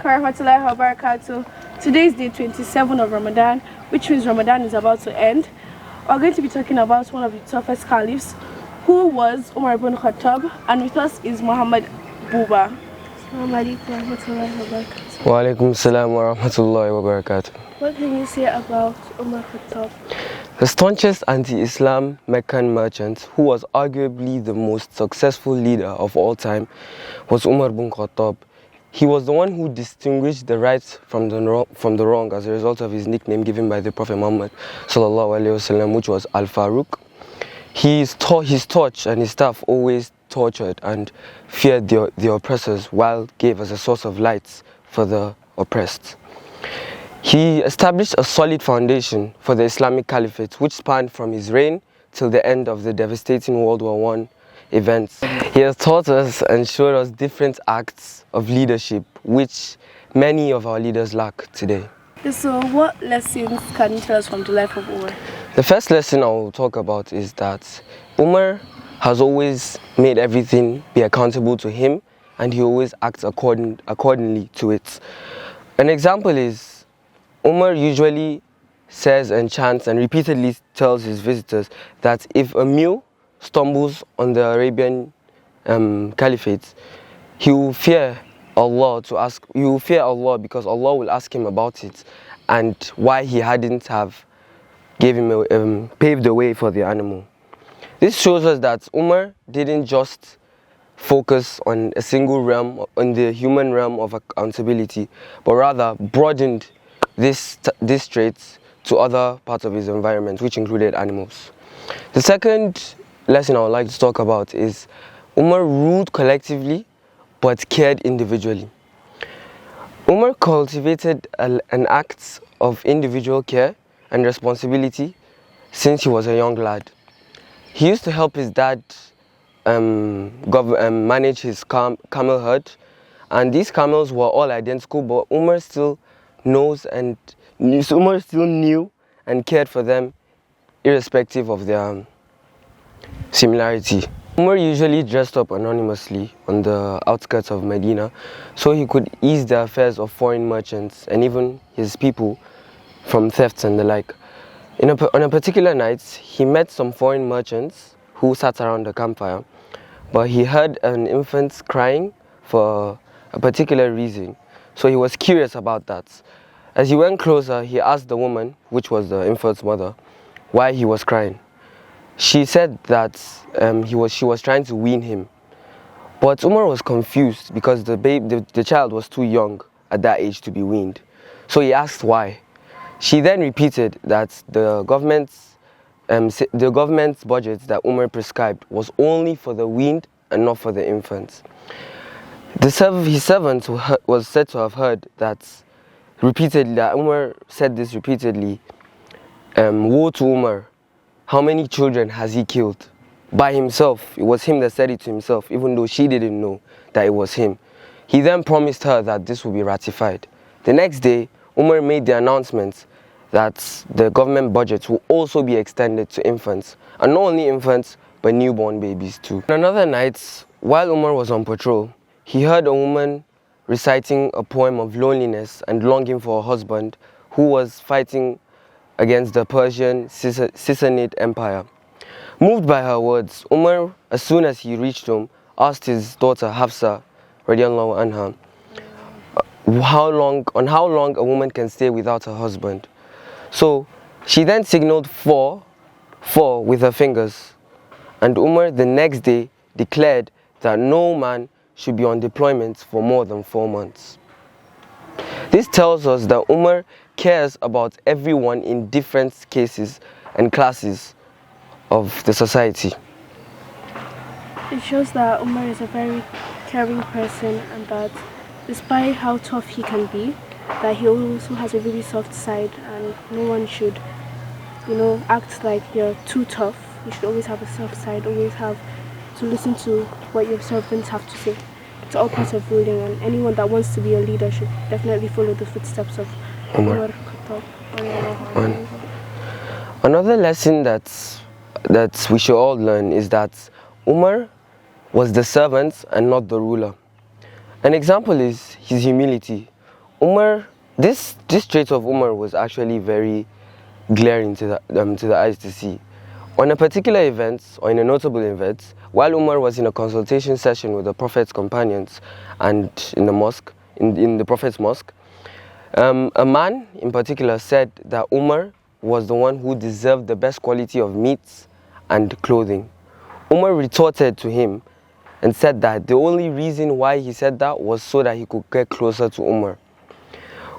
alaikum warahmatullahi wabarakatuh. Today is day 27 of Ramadan, which means Ramadan is about to end. We're going to be talking about one of the toughest caliphs, who was Umar ibn Khattab, and with us is Muhammad Buba. Assalamu alaikum warahmatullahi wabarakatuh. Wa alaikum salam wa rahmatullahi wa barakatuh. What can you say about Umar Khattab? The staunchest anti-Islam Meccan merchant, who was arguably the most successful leader of all time, was Umar ibn Khattab. He was the one who distinguished the right from the wrong as a result of his nickname given by the Prophet Muhammad sallallahu alaihi wasallam, which was Al-Faruq. His torch and his staff always tortured and feared the oppressors, while gave as a source of light for the oppressed. He established a solid foundation for the Islamic Caliphate, which spanned from his reign till the end of the devastating World War I events. He has taught us and showed us different acts of leadership, which many of our leaders lack today. So what lessons can you tell us from the life of Umar? The first lesson I will talk about is that Umar has always made everything be accountable to him, and he always acts accordingly to it. An example is Umar usually says and chants and repeatedly tells his visitors that if a mule stumbles on the Arabian Caliphate, he will fear Allah because Allah will ask him about it and why he hadn't have paved the way for the animal. This shows us that Umar didn't just focus on a single realm, on the human realm of accountability, but rather broadened these traits to other parts of his environment, which included animals. The second lesson I would like to talk about is Umar ruled collectively but cared individually. Umar cultivated an act of individual care and responsibility since he was a young lad. He used to help his dad manage his camel herd, and these camels were all identical, but Umar still knew and cared for them irrespective of their similarity. Umar usually dressed up anonymously on the outskirts of Medina so he could ease the affairs of foreign merchants and even his people from thefts and the like. On a particular night, he met some foreign merchants who sat around the campfire, but he heard an infant crying for a particular reason, so he was curious about that. As he went closer, he asked the woman, which was the infant's mother, why he was crying. She said that she was trying to wean him, but Umar was confused because the child was too young at that age to be weaned. So he asked why. She then repeated that the government's budget that Umar prescribed was only for the weaned and not for the infants. His servant was said to have heard that Umar said this repeatedly. Woe to Umar! How many children has he killed? By himself. It was him that said it to himself, even though she didn't know that it was him. He then promised her that this will be ratified. The next day, Umar made the announcement that the government budget will also be extended to infants, and not only infants, but newborn babies too. On another night, while Umar was on patrol, he heard a woman reciting a poem of loneliness and longing for a husband who was fighting against the Persian Sassanid Empire. Moved by her words, Umar, as soon as he reached home, asked his daughter Hafsa, radiallahu anha, how long a woman can stay without her husband. So she then signaled four with her fingers, and Umar the next day declared that no man should be on deployment for more than 4 months. This tells us that Umar cares about everyone in different cases and classes of the society. It shows that Umar is a very caring person, and that despite how tough he can be, that he also has a really soft side, and no one should, act like you're too tough. You should always have a soft side, always have to listen to what your servants have to say. It's all part of ruling, and anyone that wants to be a leader should definitely follow the footsteps of Umar Khattab. Another lesson that we should all learn is that Umar was the servant and not the ruler. An example is his humility. Umar, this trait of Umar was actually very glaring to the eyes to see. On a particular event, or in a notable event, while Umar was in a consultation session with the Prophet's companions and in the mosque, in the Prophet's mosque, a man in particular said that Umar was the one who deserved the best quality of meats and clothing. Umar retorted to him and said that the only reason why he said that was so that he could get closer to Umar.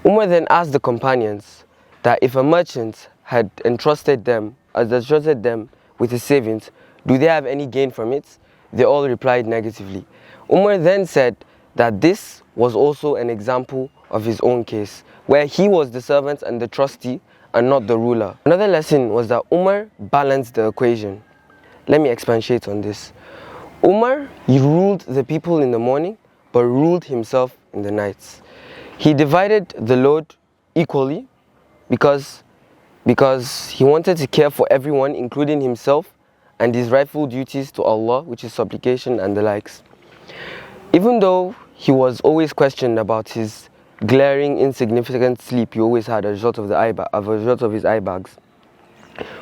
Umar then asked the companions that if a merchant had entrusted them with his savings, do they have any gain from it? They all replied negatively. Umar then said that this was also an example of his own case, where he was the servant and the trustee and not the ruler. Another lesson was that Umar balanced the equation. Let me expatiate on this. Umar, he ruled the people in the morning, but ruled himself in the nights. He divided the load equally because he wanted to care for everyone, including himself, and his rightful duties to Allah, which is supplication and the likes. Even though he was always questioned about his glaring, insignificant sleep he always had as a result of his eye bags,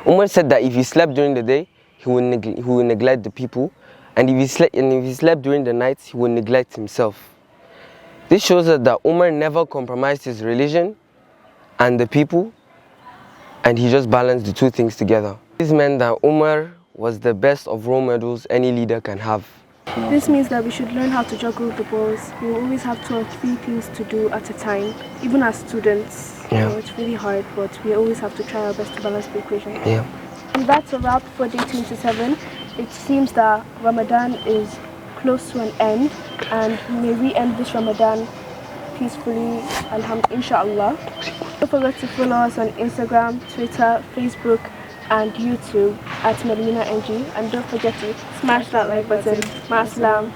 Umar said that if he slept during the day, he would neglect the people, and if he slept during the nights, he would neglect himself. This shows us that Umar never compromised his religion and the people, and he just balanced the two things together. This meant that Umar was the best of role models any leader can have. This means that we should learn how to juggle the balls. We will always have 2 or 3 things to do at a time, even as students. Yeah. It's really hard, but we always have to try our best to balance the equation. Yeah. And that's a wrap for day 27. It seems that Ramadan is close to an end, and may we end this Ramadan peacefully, inshallah. Don't forget to follow us on Instagram, Twitter, Facebook, and YouTube at MedinaNG, and don't forget to smash that like button. Ma salam.